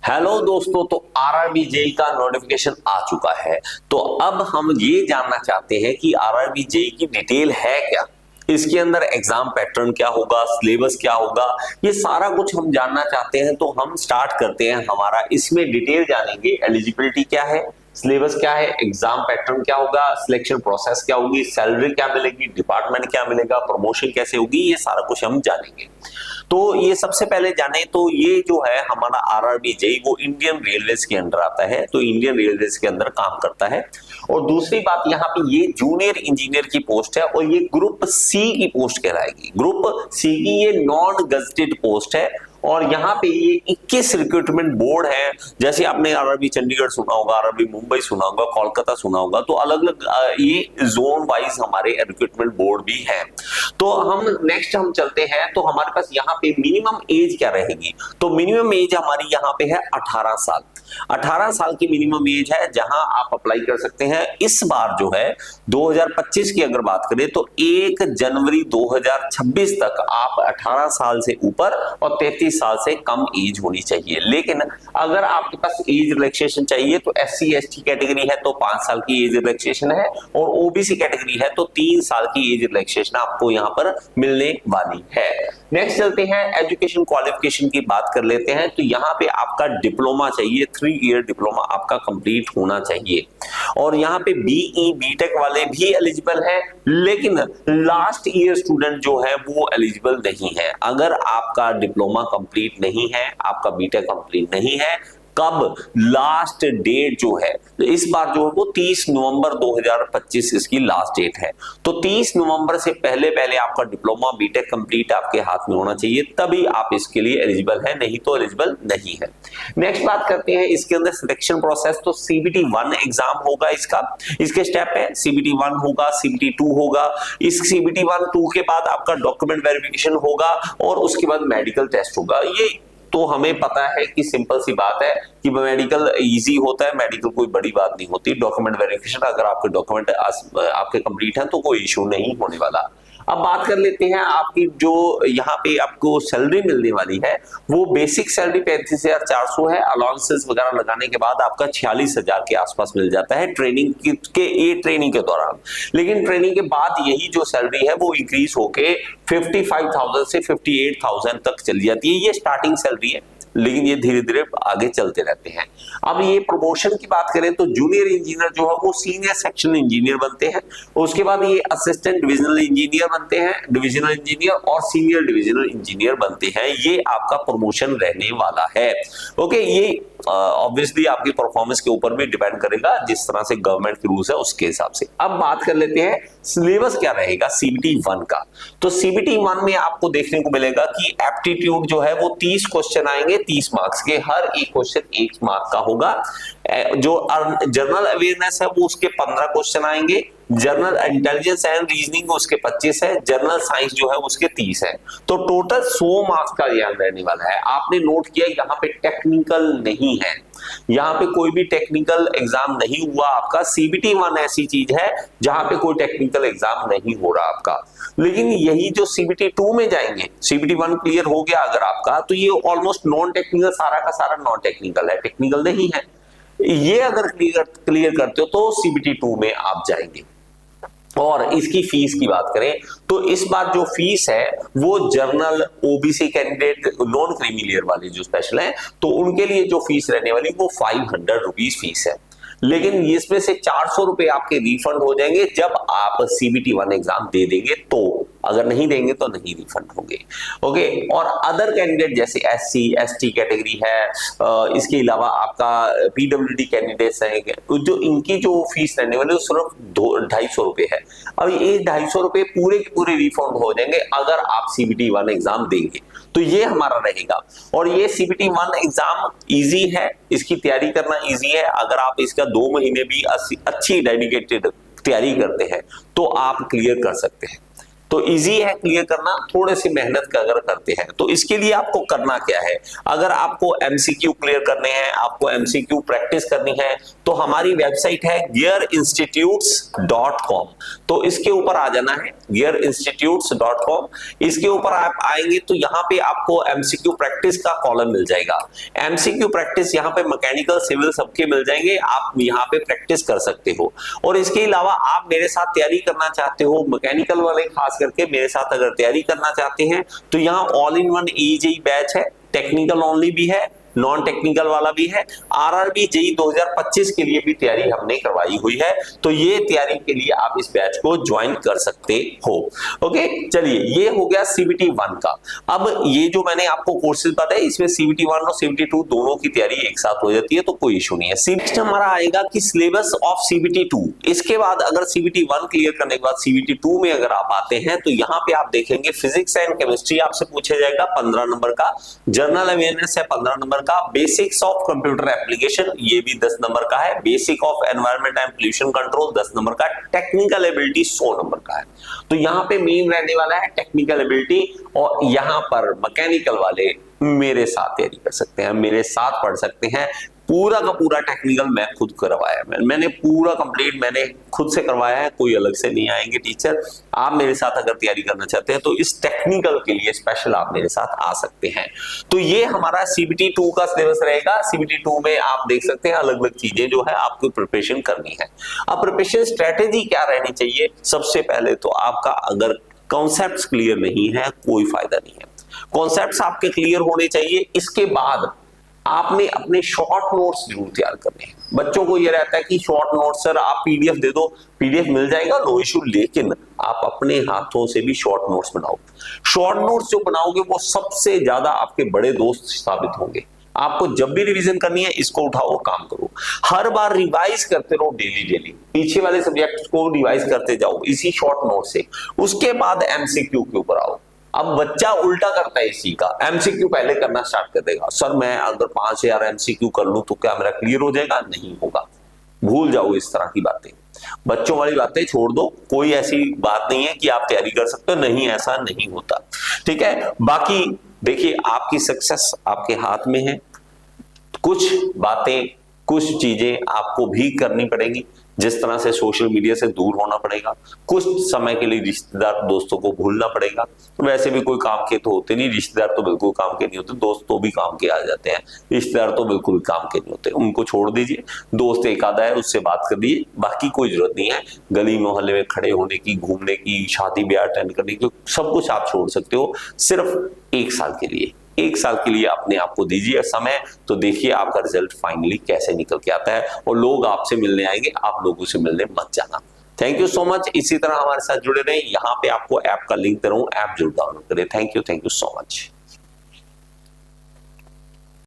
Hello दोस्तों, तो RRB JE का नोटिफिकेशन आ चुका है। तो अब हम ये जानना चाहते हैं कि आरआरबी जेई की डिटेल है क्या, इसके अंदर एग्जाम पैटर्न क्या होगा, सिलेबस क्या होगा, ये सारा कुछ हम जानना चाहते हैं। तो हम स्टार्ट करते हैं हमारा, इसमें डिटेल जानेंगे। एलिजिबिलिटी क्या है, सिलेबस क्या है, एग्जाम पैटर्न क्या होगा, सिलेक्शन प्रोसेस क्या होगी, सैलरी क्या मिलेगी, डिपार्टमेंट क्या मिलेगा, प्रमोशन कैसे होगी, ये सारा कुछ हम जानेंगे। तो ये सबसे पहले जाने तो ये जो है हमारा आरआरबी जेई वो इंडियन रेलवेज के अंदर आता है, तो इंडियन रेलवेज के अंदर काम करता है। और दूसरी बात, यहाँ पे ये जूनियर इंजीनियर की पोस्ट है और ये ग्रुप सी की पोस्ट कहलाएगी। ग्रुप सी की ये नॉन गजेटेड पोस्ट है और यहाँ पे ये 21 रिक्रूटमेंट बोर्ड है। जैसे आपने आरआरबी चंडीगढ़ सुना होगा, आरआरबी मुंबई सुना होगा, कोलकाता सुना होगा, तो अलग अलग ये जोन वाइज हमारे रिक्रूटमेंट बोर्ड भी हैं। तो हम नेक्स्ट हम चलते हैं, तो हमारे पास यहाँ पे मिनिमम एज क्या रहेगी। तो मिनिमम एज हमारी यहाँ पे है 18 साल। 18 साल की मिनिमम एज है जहां आप अप्लाई कर सकते हैं। इस बार जो है 2025 की अगर बात करें तो 1 जनवरी 2026 तक आप 18 साल से ऊपर और 33 साल से कम एज होनी चाहिए। लेकिन अगर आपके पास एज रिलैक्सेशन चाहिए तो SC ST कैटेगरी है तो 5 साल की एज रिलैक्सेशन है, और OBC कैटेगरी है तो 3 साल की एज रिलैक्सेशन आपको यहाँ पर मिलने वाली है। नेक्स्ट चलते हैं, एजुकेशन क्वालिफिकेशन की बात कर लेते हैं। तो यहाँ पे आपका डिप्लोमा चाहिए, 3 ईयर डिप्लोमा आपका कंप्लीट होना चाहिए। और यहाँ पे BE BTech वाले भी एलिजिबल है, लेकिन लास्ट ईयर स्टूडेंट जो है वो एलिजिबल नहीं है। अगर आपका डिप्लोमा कंप्लीट नहीं है, आपका BTech कंप्लीट नहीं है, कब लास्ट डेट जो है इस बार जो है वो 30 नवंबर 2025 इसकी लास्ट डेट है। तो 30 नवंबर से पहले पहले आपका डिप्लोमा BTech कंप्लीट आपके हाथ में होना चाहिए, तभी आप इसके लिए एलिजिबल है, नहीं तो एलिजिबल नहीं है। नेक्स्ट बात करते हैं इसके अंदर सिलेक्शन प्रोसेस। तो CBT 1 एग्जाम होगा इसका, इसके स्टेप है CBT 1 होगा, CBT 2 होगा। इस CBT 1 2 के बाद आपका डॉक्यूमेंट वेरिफिकेशन होगा और उसके बाद मेडिकल टेस्ट होगा। ये तो हमें पता है कि सिंपल सी बात है कि मेडिकल इजी होता है, मेडिकल कोई बड़ी बात नहीं होती। डॉक्यूमेंट वेरिफिकेशन अगर आपके डॉक्यूमेंट आपके कंप्लीट हैं तो कोई इशू नहीं होने वाला। अब बात कर लेते हैं आपकी जो यहाँ पे आपको सैलरी मिलने वाली है, वो बेसिक सैलरी 35,400 है। अलाउंसेस वगैरह लगाने के बाद आपका 46,000 के आसपास मिल जाता है ट्रेनिंग के ट्रेनिंग के दौरान। लेकिन ट्रेनिंग के बाद यही जो सैलरी है वो इंक्रीज होके 55,000 से 58,000 तक चली जाती है। ये स्टार्टिंग सैलरी है, लेकिन ये धीरे धीरे आगे चलते रहते हैं। अब ये प्रमोशन की बात करें तो जूनियर इंजीनियर जो है वो सीनियर सेक्शन इंजीनियर बनते हैं, उसके बाद ये असिस्टेंट डिविजनल इंजीनियर बनते हैं, डिविजनल इंजीनियर और सीनियर डिविजनल इंजीनियर बनते हैं। ये आपका प्रमोशन रहने वाला है। ओके, ये ऑब्वियसली आपकी परफॉर्मेंस के ऊपर भी डिपेंड करेगा, जिस तरह से गवर्नमेंट के रूल्स है उसके हिसाब से। अब बात कर लेते हैं सिलेबस क्या रहेगा CBT 1 का। तो CBT 1 में आपको देखने को मिलेगा कि एप्टीट्यूड जो है वो 30 क्वेश्चन आएंगे, 30 मार्क्स के। हर एक क्वेश्चन 1 मार्क का होगा। जो जनरल अवेयरनेस है वो उसके 15 क्वेश्चन आएंगे। जनरल इंटेलिजेंस एंड रीजनिंग उसके 25 है। जनरल साइंस जो है उसके 30 है। तो टोटल 100 मार्क्स का ज्ञान रहने वाला है। आपने नोट किया यहाँ पे टेक्निकल नहीं है, यहाँ पे कोई भी टेक्निकल एग्जाम नहीं हुआ आपका। CBT 1 ऐसी चीज है जहां पे कोई टेक्निकल एग्जाम नहीं हो रहा आपका। लेकिन यही जो CBT 2 में जाएंगे, CBT 1 क्लियर हो गया अगर आपका, तो ये ऑलमोस्ट नॉन टेक्निकल, सारा का सारा नॉन टेक्निकल है, टेक्निकल नहीं है। ये अगर क्लियर करते हो तो CBT 2 में आप जाएंगे। और इसकी फीस की बात करें तो इस बार जो फीस है वो general OBC candidate non creamy वाले जो स्पेशल हैं तो उनके लिए जो फीस रहने वाली वो 500 रुपीज फीस है। लेकिन इसमें से 400 रुपए आपके रिफंड हो जाएंगे जब आप CBT 1 एग्जाम दे देंगे, तो अगर नहीं देंगे तो नहीं रिफंड होंगे। ओके, और अदर कैंडिडेट जैसे SC ST कैटेगरी है, इसके अलावा आपका PWD कैंडिडेट्स हैं, जो इनकी जो फीस रहने वाली वो सिर्फ 250 रुपए है। अब ये 250 रुपए पूरे के पूरे रिफंड हो जाएंगे अगर आप CBT 1 एग्जाम देंगे, तो ये हमारा रहेगा। और ये CBT 1 एग्जाम इजी है, इसकी तैयारी करना इजी है। अगर आप इसका 2 महीने भी अच्छी डेडिकेटेड तैयारी करते हैं तो आप क्लियर कर सकते हैं। तो इजी है क्लियर करना, थोड़े से मेहनत का अगर करते हैं तो। इसके लिए आपको करना क्या है, अगर आपको एमसीक्यू क्लियर करने हैं, आपको एमसीक्यू प्रैक्टिस करनी है, तो हमारी वेबसाइट है gearinstitutes.com। तो इसके ऊपर आ जाना है gearinstitutes.com। इसके ऊपर आप आएंगे तो यहाँ पे आपको एमसीक्यू प्रैक्टिस का कॉलम मिल जाएगा। एमसीक्यू प्रैक्टिस यहाँ पे मैकेनिकल सिविल सबके मिल जाएंगे, आप यहाँ पे प्रैक्टिस कर सकते हो। और इसके अलावा आप मेरे साथ तैयारी करना चाहते हो, मैकेनिकल वाले खास करके मेरे साथ अगर तैयारी करना चाहते हैं तो यहाँ all in one AJE batch है, टेक्निकल ओनली भी है, नॉन टेक्निकल वाला भी है। आरआरबी जेई 2025 के लिए भी तैयारी हमने करवाई हुई है, तो ये तैयारी के लिए आप इस बैच को ज्वाइन कर सकते हो। ओके, चलिए ये हो गया सीबीटी 1 का। अब ये जो मैंने आपको कोर्सेज बताए इसमें सीबीटी 1 और सीबीटी 2 दोनों की तैयारी एक साथ हो जाती है, तो कोई इशू नहीं है। नेक्स्ट हमारा आएगा कि सिलेबस ऑफ सीबीटी 2। इसके बाद अगर सीबीटी 1 क्लियर करने के बाद सीबीटी 2 में अगर आप आते हैं तो यहाँ पे आप देखेंगे फिजिक्स एंड केमिस्ट्री आपसे पूछा जाएगा 15 नंबर का, जनरल अवेयरनेस है 15 नंबर का, बेसिक्स ऑफ कंप्यूटर एप्लीकेशन ये भी 10 नंबर का है, basic of environment and pollution control 10 number का, टेक्निकल एबिलिटी 100 नंबर का है। तो यहाँ पे मेन रहने वाला है टेक्निकल एबिलिटी, और यहाँ पर मैकेनिकल वाले मेरे साथ तैयारी कर सकते हैं, मेरे साथ पढ़ सकते हैं। पूरा का पूरा टेक्निकल मैं खुद करवाया, मैंने पूरा कंप्लीट मैंने खुद से करवाया है, कोई अलग से नहीं आएंगे टीचर। आप मेरे साथ अगर तैयारी करना चाहते हैं तो इस टेक्निकल के लिए स्पेशल आप मेरे साथ आ सकते हैं। तो ये हमारा सीबीटी 2 का सिलेबस रहेगा। सीबीटी 2 में आप देख सकते हैं अलग अलग चीजें जो है आपको प्रिपरेशन करनी है। अब प्रिपरेशन स्ट्रेटेजी क्या रहनी चाहिए, सबसे पहले तो आपका अगर कॉन्सेप्ट्स क्लियर नहीं है कोई फायदा नहीं है, कॉन्सेप्ट्स आपके क्लियर होने चाहिए। इसके बाद आपने अपने शॉर्ट नोट्स जरूर तैयार करने हैं। बच्चों को ये रहता है कि शॉर्ट नोट्स सर आप पीडीएफ दे दो, पीडीएफ मिल जाएगा नो इशू, लेकिन आप अपने हाथों से भी शॉर्ट नोट्स बनाओ। शॉर्ट नोट्स जो बनाओगे वो सबसे ज्यादा आपके बड़े दोस्त साबित होंगे। आपको जब भी रिवीजन करनी है इसको उठाओ, काम करो, हर बार रिवाइज करते रहो, डेली डेली पीछे वाले सब्जेक्ट को रिवाइज करते जाओ इसी शॉर्ट नोट से। उसके बाद एमसीक्यू के ऊपर आओ। अब बच्चा उल्टा करता है इसी का, एमसीक्यू पहले करना स्टार्ट कर देगा। सर मैं अगर 5000 एमसीक्यू कर लूं तो क्या मेरा क्लियर हो जाएगा? नहीं होगा, भूल जाओ इस तरह की बातें, बच्चों वाली बातें छोड़ दो। कोई ऐसी बात नहीं है कि आप तैयारी कर सकते हो, नहीं ऐसा नहीं होता, ठीक है। बाकी देखिए आपकी सक्सेस आपके हाथ में है। कुछ बातें कुछ चीजें आपको भी करनी पड़ेगी, जिस तरह से सोशल मीडिया से दूर होना पड़ेगा, कुछ समय के लिए रिश्तेदार दोस्तों को भूलना पड़ेगा। तो वैसे भी कोई काम के तो होते नहीं, रिश्तेदार तो बिल्कुल काम के नहीं होते, दोस्त तो भी काम के आ जाते हैं, रिश्तेदार तो बिल्कुल काम के नहीं होते, उनको छोड़ दीजिए। दोस्त एक आधा है उससे बात कर दीजिए, बाकी कोई जरूरत नहीं है गली मोहल्ले में खड़े होने की, घूमने की, शादी ब्याह अटेंड करने की, सब कुछ आप छोड़ सकते हो। सिर्फ 1 साल के लिए, 1 साल के लिए अपने आप को दीजिए समय, तो देखिए आपका रिजल्ट फाइनली कैसे निकल के आता है। और लोग आपसे मिलने आएंगे, आप लोगों से मिलने मत जाना। Thank you so much. इसी तरह हमारे साथ जुड़े रहें। यहाँ पे आपको ऐप का लिंक दे रहा हूँ, ऐप जरूर डाउनलोड करें। Thank you so much.